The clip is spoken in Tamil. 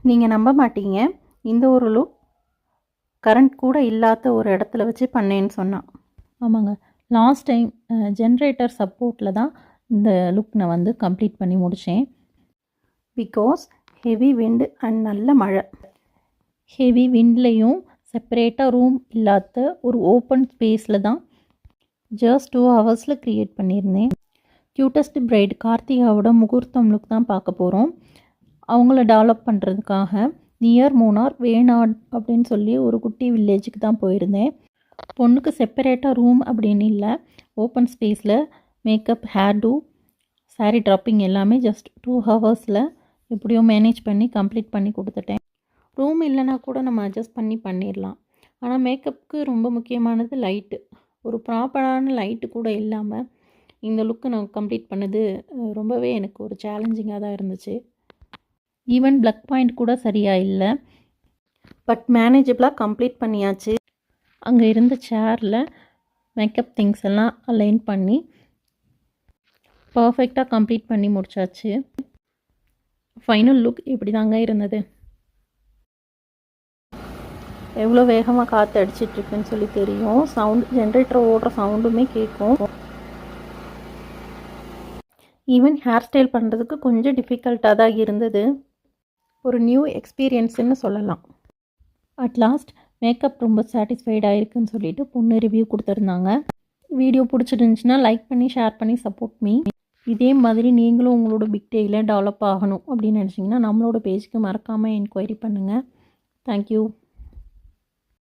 நீங்கள் நம்ப மாட்டீங்க, இந்த ஒரு லுக் கரண்ட் கூட இல்லாத ஒரு இடத்துல வச்சு பண்ணேன்னு சொன்னான். ஆமாங்க, லாஸ்ட் டைம் ஜென்ரேட்டர் சப்போர்ட்டில் தான் இந்த லுக் நான் வந்து கம்ப்ளீட் பண்ணி முடித்தேன். பிகாஸ் ஹெவி விண்டு அண்ட் நல்ல மழை. ஹெவி விண்ட்லேயும் செப்பரேட்டாக ரூம் இல்லாத ஒரு ஓப்பன் ஸ்பேஸில் தான் ஜஸ்ட் 2 ஹவர்ஸில் க்ரியேட் பண்ணியிருந்தேன். க்யூட்டஸ்ட் பிரைட் கார்த்திகாவோட முகூர்த்தம் லுக் தான் பார்க்க போகிறோம். அவங்கள டெவலப் பண்ணுறதுக்காக நியர் மூணார் வேணாட் அப்படின்னு சொல்லி ஒரு குட்டி வில்லேஜுக்கு தான் போயிருந்தேன். பொண்ணுக்கு செப்பரேட்டாக ரூம் அப்படின்னு இல்லை, ஓப்பன் ஸ்பேஸில் makeup, hair do, sari draping எல்லாமே ஜஸ்ட் 2 ஹவர்ஸில் எப்படியோ மேனேஜ் பண்ணி கம்ப்ளீட் பண்ணி கொடுத்துட்டேன். ரூம் இல்லைனா கூட நம்ம அட்ஜஸ்ட் பண்ணிடலாம். ஆனால் மேக்கப்புக்கு ரொம்ப முக்கியமானது லைட்டு. ஒரு ப்ராப்பரான லைட்டு கூட இல்லாமல் இந்த லுக்கு நான் கம்ப்ளீட் பண்ணது ரொம்பவே எனக்கு ஒரு சேலஞ்சிங்காக தான் இருந்துச்சு. ஈவன் ப்ளக் பாயிண்ட் கூட சரியாக இல்லை, பட் மேனேஜபிளாக கம்ப்ளீட் பண்ணியாச்சு. அங்கே இருந்த சேரில் மேக்கப் திங்ஸ் எல்லாம் அலைன் பண்ணி பர்ஃபெக்டாக கம்ப்ளீட் பண்ணி முடிச்சாச்சு. ஃபைனல் லுக் இப்படி தாங்க இருந்தது. எவ்வளோ வேகமாக காற்று அடிச்சிட்ருக்குன்னு சொல்லி தெரியும். சவுண்ட், ஜென்ரேட்டர் ஓடுற சவுண்டுமே கேட்கும். ஈவன் ஹேர் ஸ்டைல் பண்ணுறதுக்கு கொஞ்சம் டிஃபிகல்ட்டாக தான் இருந்தது. ஒரு நியூ எக்ஸ்பீரியன்ஸுன்னு சொல்லலாம். அட் லாஸ்ட் மேக்கப் ரொம்ப சாட்டிஸ்ஃபைடாக இருக்குன்னு சொல்லிட்டு பொண்ணு ரிவ்யூ கொடுத்துருந்தாங்க. வீடியோ பிடிச்சிருந்துச்சுன்னா லைக் பண்ணி ஷேர் பண்ணி சப்போர்ட் மீ. இதே மாதிரி நீங்களும் உங்களோட பிக் டேயில் டெவலப் ஆகணும் அப்படின்னு நினச்சிங்கன்னா நம்மளோட பேஜுக்கு மறக்காமல் என்கொயரி பண்ணுங்கள். தேங்க்யூ.